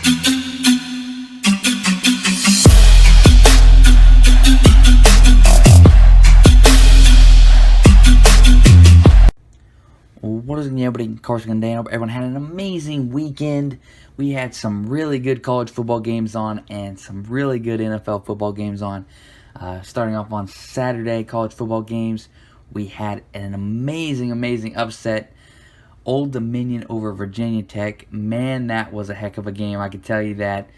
What is going on, everybody? Jorgen today. I hope everyone had an amazing weekend. We had some really good college football games on and some really good NFL football games on. Starting off on Saturday, college football games, we had an amazing upset. Old Dominion over Virginia Tech. Man, that was a heck of a game. I can tell you that.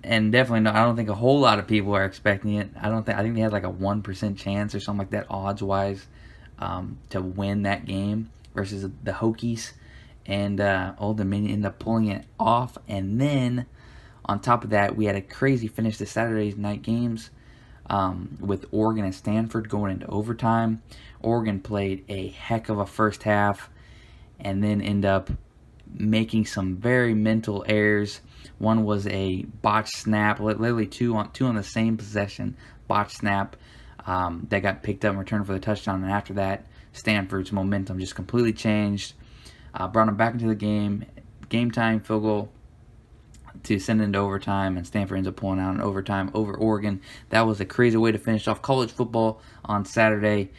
And definitely, I don't think a whole lot of people are expecting it. I think they had like a 1% chance or something like that, odds-wise, to win that game versus the Hokies, and Old Dominion ended up pulling it off. And then on top of that, we had a crazy finish to Saturday's night games with Oregon and Stanford going into overtime. Oregon played a heck of a first half and then ended up making some very mental errors. One was a botched snap, literally two on the same possession, botched snap that got picked up and returned for the touchdown. And after that, Stanford's momentum just completely changed. Brought them back into the game. Game time field goal to send it into overtime, and Stanford ends up pulling out in overtime over Oregon. That was a crazy way to finish off college football on Saturday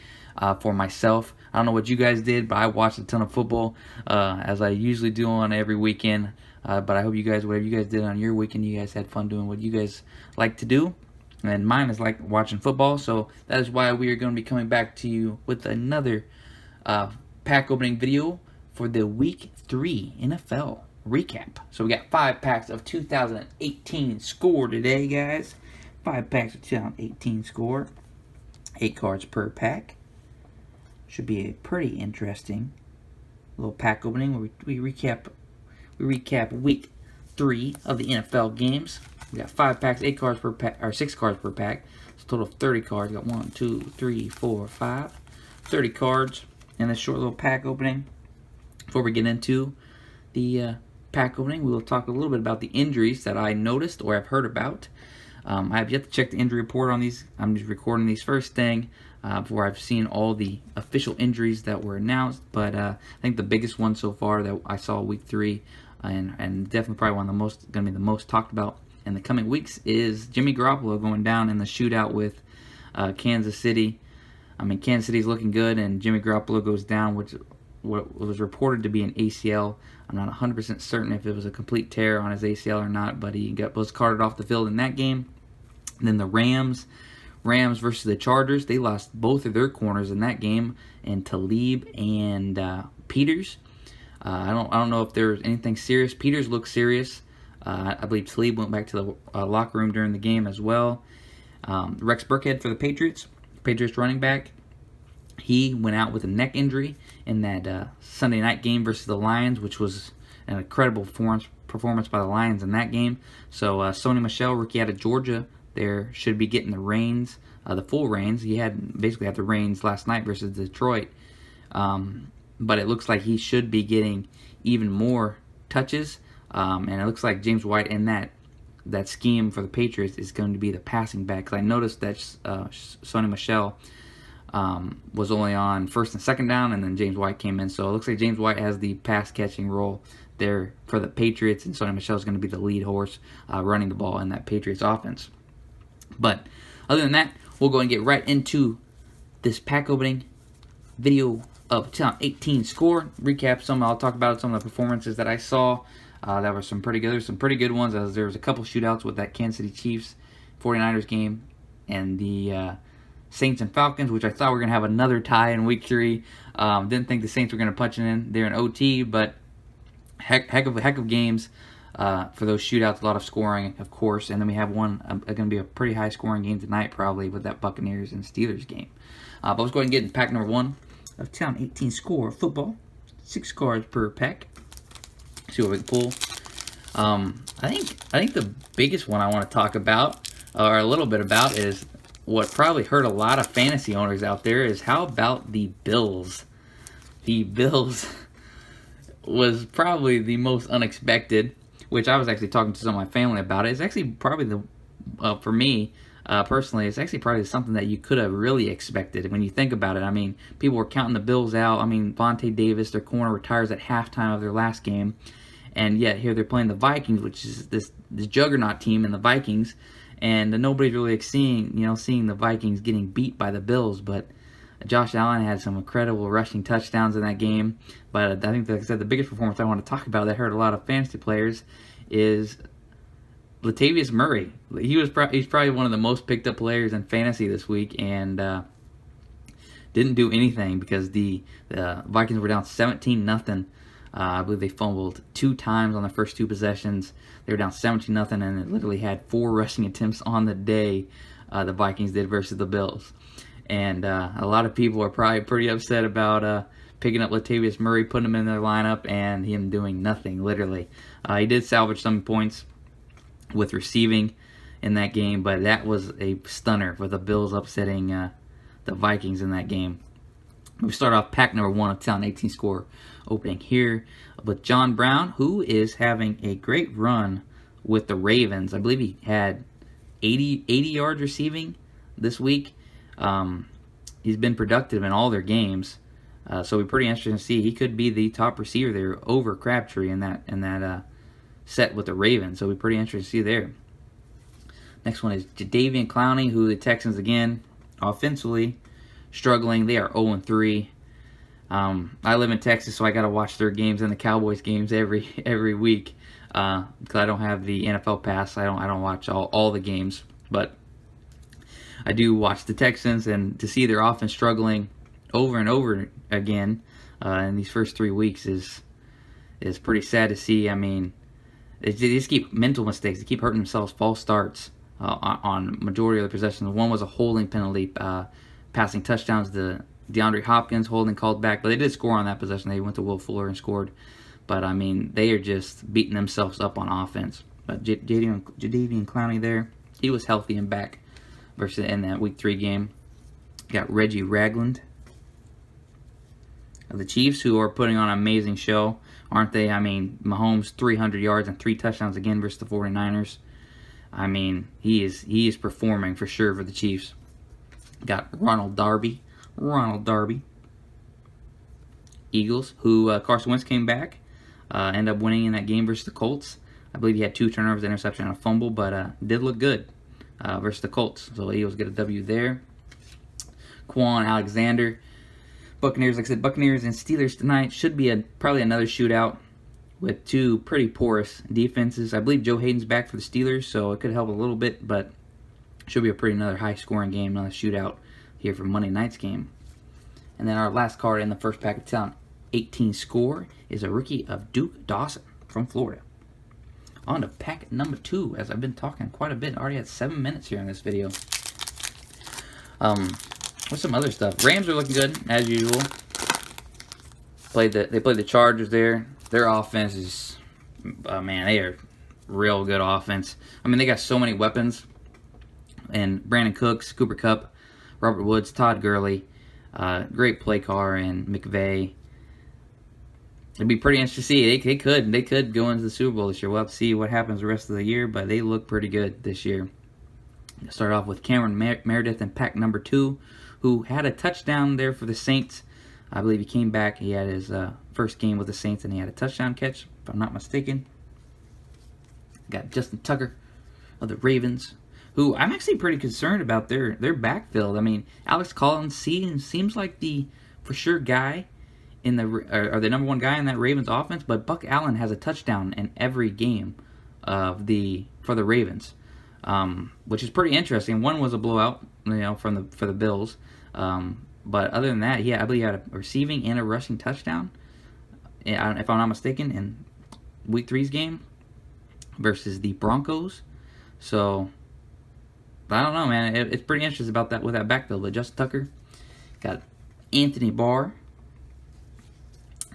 for myself. I don't know what you guys did, but I watched a ton of football, as I usually do on every weekend. But I hope you guys, whatever you guys did on your weekend, you guys had fun doing what you guys like to do. And mine is like watching football, so that is why we are going to be coming back to you with another pack opening video for the Week 3 NFL recap. So we got 5 packs of 2018 score today, guys. 5 packs of 2018 score. 8 cards per pack. Should be a pretty interesting little pack opening where we recap Week 3 of the NFL games. We got 5 packs, 8 cards per pack, or 6 cards per pack. It's a total of 30 cards. We got 1, 2, 3, 4, 5. 30 cards in this short little pack opening. Before we get into the pack opening, we will talk a little bit about the injuries that I noticed or have heard about. I have yet to check the injury report on these. I'm just recording these first thing before I've seen all the official injuries that were announced. But I think the biggest one so far that I saw Week 3, and definitely probably one of the most, going to be the most talked about in the coming weeks, is Jimmy Garoppolo going down in the shootout with Kansas City. I mean, Kansas City's looking good, and Jimmy Garoppolo goes down, which was reported to be an ACL. I'm not 100% certain if it was a complete tear on his ACL or not, but he was carted off the field in that game. And then the Rams versus the Chargers, they lost both of their corners in that game, and Talib and Peters. I don't know if there was anything serious. Peters looked serious. I believe Talib went back to the locker room during the game as well. Rex Burkhead for the Patriots running back, he went out with a neck injury in that Sunday night game versus the Lions, which was an incredible performance by the Lions in that game. So Sony Michel, rookie out of Georgia, there should be getting the reins, the full reins. He basically had the reins last night versus Detroit, but it looks like he should be getting even more touches. And it looks like James White in that scheme for the Patriots is going to be the passing back. Because I noticed that Sony Michel was only on first and second down, and then James White came in. So it looks like James White has the pass-catching role there for the Patriots, and Sony Michel is going to be the lead horse running the ball in that Patriots offense. But other than that, we'll go and get right into this pack opening video of 2018 score. I'll talk about some of the performances that I saw. That were some pretty good. There's some pretty good ones, as there was a couple shootouts with that Kansas City Chiefs 49ers game and the Saints and Falcons, which I thought we were going to have another tie in Week 3. Didn't think the Saints were going to punch it in there in OT, but heck of games for those shootouts. A lot of scoring, of course, and then we have one going to be a pretty high scoring game tonight, probably with that Buccaneers and Steelers game. But let's go ahead and get in pack number 1 of 2018 score football. 6 cards per pack. See what we can pull. I think the biggest one I want to talk about, or a little bit about, is what probably hurt a lot of fantasy owners out there. Is how about the Bills? The Bills was probably the most unexpected, which I was actually talking to some of my family about it. It's actually probably for me personally, it's actually probably something that you could have really expected when you think about it. I mean, people were counting the Bills out. I mean, Vontae Davis, their corner, retires at halftime of their last game. and yet here they're playing the Vikings, which is this juggernaut team in the Vikings, and nobody's really seeing the Vikings getting beat by the Bills. But Josh Allen had some incredible rushing touchdowns in that game. But I think, like I said, the biggest performance I want to talk about that hurt a lot of fantasy players is Latavius Murray. He's probably one of the most picked up players in fantasy this week, and didn't do anything because the Vikings were down 17-0. I believe they fumbled 2 times on the first 2 possessions. They were down 17-0, and it literally had 4 rushing attempts on the day. The Vikings did versus the Bills, and a lot of people are probably pretty upset about picking up Latavius Murray, putting him in their lineup, and him doing nothing. Literally, he did salvage some points with receiving in that game, but that was a stunner with the Bills upsetting the Vikings in that game. We start off pack number 1 of 2018 score opening here with John Brown, who is having a great run with the Ravens. I believe he had 80 yards receiving this week. He's been productive in all their games, so it'll be pretty interesting to see. He could be the top receiver there over Crabtree in that set with the Ravens, so it'll be pretty interesting to see there. Next one is Jadeveon Clowney, who the Texans, again, offensively struggling. They are 0-3. I live in Texas, so I got to watch their games and the Cowboys games every week because I don't have the NFL pass. I don't watch all the games, but I do watch the Texans, and to see their offense struggling over and over again in these first 3 weeks is pretty sad to see. I mean, they just keep mental mistakes. They keep hurting themselves, false starts on majority of the possessions. One was a holding penalty, passing touchdowns to DeAndre Hopkins, holding called back, but they did score on that possession. They went to Will Fuller and scored. But, I mean, they are just beating themselves up on offense. But Jadeveon Clowney there, he was healthy and back versus in that Week 3 game. Got Reggie Ragland of the Chiefs, who are putting on an amazing show, aren't they? I mean, Mahomes 300 yards and 3 touchdowns again versus the 49ers. I mean, he is performing for sure for the Chiefs. Got Ronald Darby, Eagles, who Carson Wentz came back, ended up winning in that game versus the Colts. I believe he had 2 turnovers, interception, and a fumble, but did look good versus the Colts. So the Eagles get a W there. Quan Alexander, Buccaneers, like I said, Buccaneers and Steelers tonight should be probably another shootout with 2 pretty porous defenses. I believe Joe Hayden's back for the Steelers, so it could help a little bit, but should be another high-scoring game, another shootout here for Monday night's game. And then our last card in the first pack of 2018 score is a rookie of Duke Dawson from Florida. On to pack number 2, as I've been talking quite a bit. I already had 7 minutes here in this video. What's some other stuff? Rams are looking good, as usual. They played the Chargers there. Their offense is, man, they are real good offense. I mean, they got so many weapons. And Brandon Cooks, Cooper Kupp, Robert Woods, Todd Gurley, great play caller, and McVay. It'd be pretty interesting to see. They could go into the Super Bowl this year. We'll have to see what happens the rest of the year, but they look pretty good this year. Start off with Cameron Meredith in pack number 2, who had a touchdown there for the Saints. I believe he came back. He had his first game with the Saints, and he had a touchdown catch, if I'm not mistaken. Got Justin Tucker of the Ravens, who I'm actually pretty concerned about their backfield. I mean, Alex Collins seems like the for sure guy in the number 1 guy in that Ravens offense, but Buck Allen has a touchdown in every game for the Ravens, which is pretty interesting. One was a blowout, for the Bills, but other than that, I believe he had a receiving and a rushing touchdown, if I'm not mistaken, in Week 3's game versus the Broncos. So I don't know, man. It's pretty interesting about that with that backfield. But Justin Tucker, got Anthony Barr,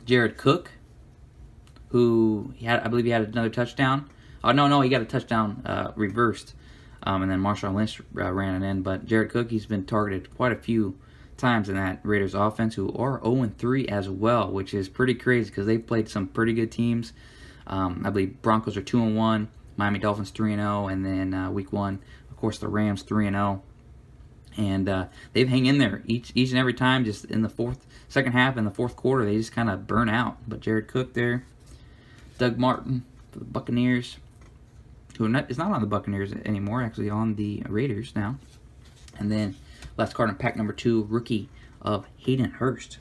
Jared Cook, who I believe he had another touchdown. Oh no, he got a touchdown reversed, and then Marshawn Lynch ran it in. But Jared Cook, he's been targeted quite a few times in that Raiders offense, who are 0-3 as well, which is pretty crazy because they've played some pretty good teams. I believe Broncos are 2-1, Miami Dolphins 3-0, and then Week 1, of course, the Rams 3-0. And they've hung in there each and every time. Just in the second half and the fourth quarter, they just kind of burn out. But Jared Cook there, Doug Martin for the Buccaneers, who is not on the Buccaneers anymore, actually on the Raiders now. And then last card in pack number 2, rookie of Hayden Hurst.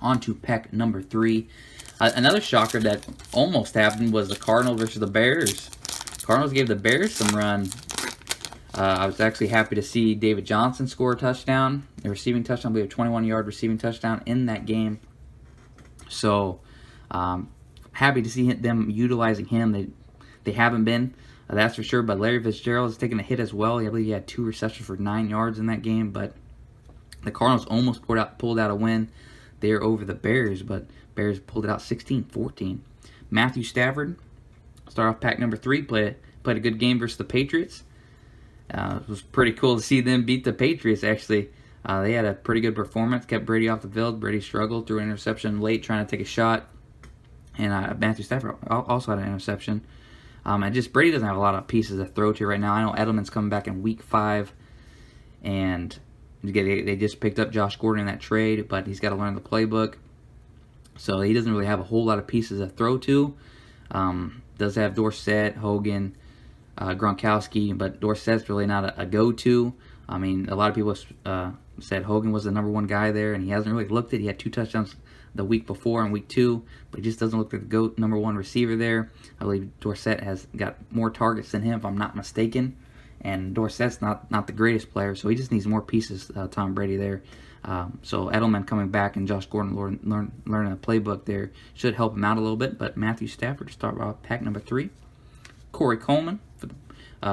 On to pack number 3. Another shocker that almost happened was the Cardinals versus the Bears. Cardinals gave the Bears some run. I was actually happy to see David Johnson score a touchdown, a receiving touchdown. I believe a 21-yard receiving touchdown in that game. So, happy to see them utilizing him. They haven't been, that's for sure. But Larry Fitzgerald is taking a hit as well. I believe he had 2 receptions for 9 yards in that game. But the Cardinals almost pulled out a win there over the Bears, but Bears pulled it out 16-14. Matthew Stafford, start off pack number 3, played a good game versus the Patriots. It was pretty cool to see them beat the Patriots, actually. They had a pretty good performance, kept Brady off the field. Brady struggled, threw an interception late trying to take a shot. And Matthew Stafford also had an interception. And Brady doesn't have a lot of pieces to throw to right now. I know Edelman's coming back in week 5, and they just picked up Josh Gordon in that trade, but he's got to learn the playbook. So he doesn't really have a whole lot of pieces to throw to. Does have Dorsett, Hogan, Gronkowski, but Dorsett's really not a go-to. I mean, a lot of people said Hogan was the number 1 guy there, and he hasn't really looked it. He had 2 touchdowns the week before in week 2, but he just doesn't look like the GOAT number 1 receiver there. I believe Dorsett has got more targets than him, if I'm not mistaken. And Dorsett's not the greatest player, so he just needs more pieces, Tom Brady there. So Edelman coming back and Josh Gordon learning a playbook there should help him out a little bit. But Matthew Stafford to start off pack number 3. Corey Coleman,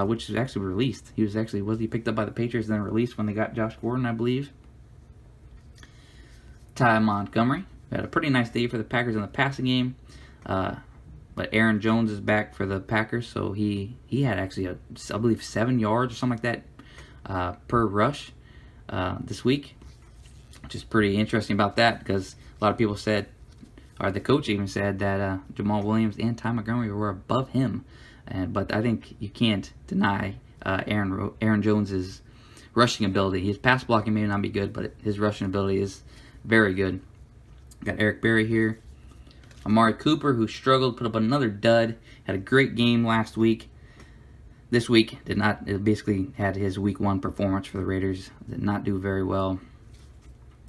which is actually released. Was he picked up by the Patriots and then released when they got Josh Gordon, I believe. Ty Montgomery had a pretty nice day for the Packers in the passing game. But Aaron Jones is back for the Packers, so he had actually, I believe, 7 yards or something like that per rush this week, which is pretty interesting about that because a lot of people said, or the coach even said, that Jamal Williams and Ty Montgomery were above him. But I think you can't deny Aaron Jones's rushing ability. His pass blocking may not be good, but his rushing ability is very good. Got Eric Berry here. Amari Cooper, who struggled, put up another dud. Had a great game last week. This week did not. It basically had his week 1 performance for the Raiders. Did not do very well.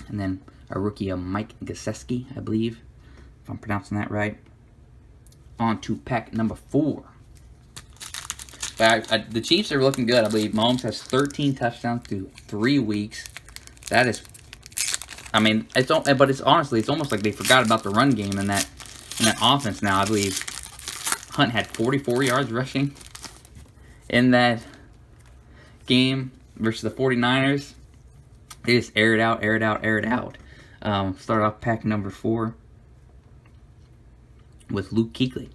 And then a rookie of Mike Gesicki, I believe, if I'm pronouncing that right. On to pack number 4. The Chiefs are looking good. I believe Mahomes has 13 touchdowns through 3 weeks. That is, I mean, it's honestly, it's almost like they forgot about the run game in that offense now. I believe Hunt had 44 yards rushing in that game versus the 49ers. They just air it out. Start off pack number 4 with Luke Kuechly.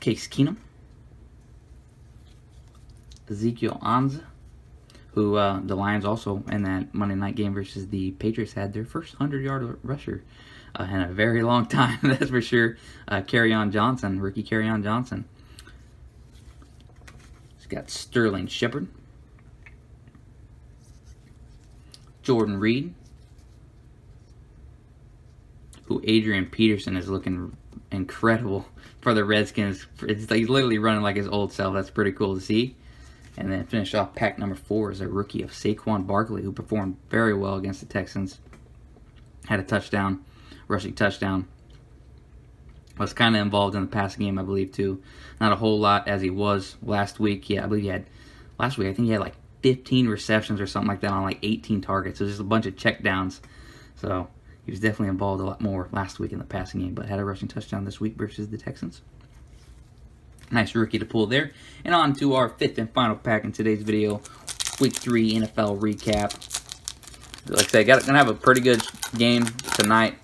Case Keenum, Ezekiel Anza, who the Lions also in that Monday night game versus the Patriots had their first 100-yard rusher in a very long time, that's for sure. Kerryon Johnson, rookie Kerryon Johnson. He's got Sterling Shepard, Jordan Reed, who Adrian Peterson is looking incredible for the Redskins. It's like he's literally running like his old self. That's pretty cool to see. And then finish off pack number 4 is a rookie of Saquon Barkley, who performed very well against the Texans. Had a touchdown, rushing touchdown. Was kind of involved in the passing game, I believe, too. Not a whole lot as he was last week. Yeah, I believe last week, I think he had like 15 receptions or something like that on like 18 targets. It was just a bunch of checkdowns. So he was definitely involved a lot more last week in the passing game, but had a rushing touchdown this week versus the Texans. Nice rookie to pull there. And on to our 5th and final pack in today's video. Week 3 NFL recap. Like I said, going to have a pretty good game tonight.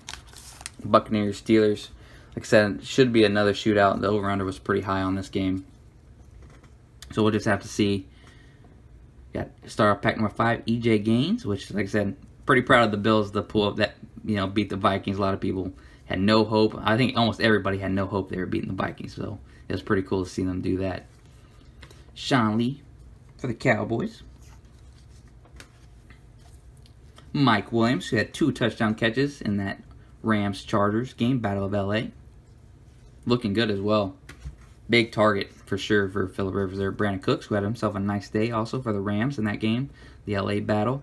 Buccaneers, Steelers. Like I said, it should be another shootout. The over-under was pretty high on this game. So we'll just have to see. Got start off pack number 5, EJ Gaines, which, like I said, pretty proud of the Bills to pull up that, beat the Vikings. A lot of people had no hope. I think almost everybody had no hope they were beating the Vikings. So it was pretty cool to see them do that. Sean Lee for the Cowboys. Mike Williams, who had 2 touchdown catches in that Rams-Chargers game, Battle of LA. Looking good as well. Big target for sure for Phillip Rivers there. Brandon Cooks, who had himself a nice day also for the Rams in that game, the LA battle.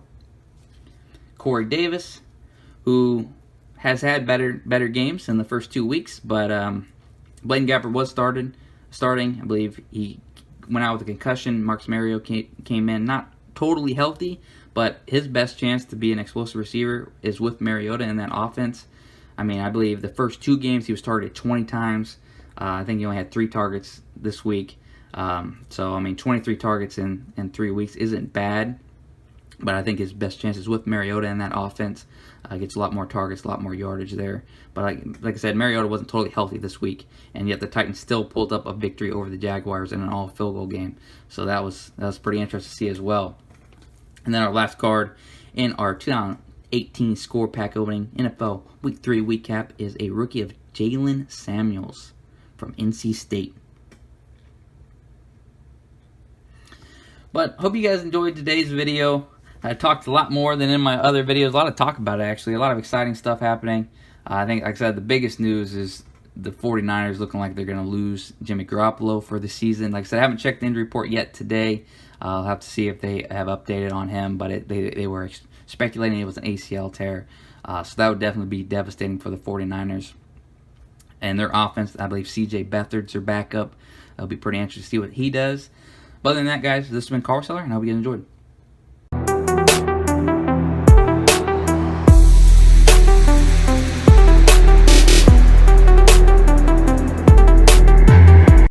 Corey Davis, who has had better games in the first 2 weeks, but Blaine Gabbert was starting. I believe he went out with a concussion. Marcus Mariota came in not totally healthy, but his best chance to be an explosive receiver is with Mariota in that offense. I mean, I believe the first 2 games he was targeted 20 times. I think he only had 3 targets this week. So, I mean, 23 targets in 3 weeks isn't bad. But I think his best chance is with Mariota in that offense. Gets a lot more targets, a lot more yardage there. But like I said, Mariota wasn't totally healthy this week, and yet the Titans still pulled up a victory over the Jaguars in an all-field goal game. So that was pretty interesting to see as well. And then our last card in our 2018 score pack opening NFL Week 3 recap is a rookie of Jalen Samuels from NC State. But hope you guys enjoyed today's video. I talked a lot more than in my other videos. A lot of talk about it, actually. A lot of exciting stuff happening. I think, like I said, the biggest news is the 49ers looking like they're going to lose Jimmy Garoppolo for the season. Like I said, I haven't checked the injury report yet today. I'll have to see if they have updated on him, but they were speculating it was an ACL tear. So that would definitely be devastating for the 49ers. And their offense, I believe C.J. Beathard's their backup. It'll be pretty interesting to see what he does. But other than that, guys, this has been CardboardCellar, and I hope you guys enjoyed.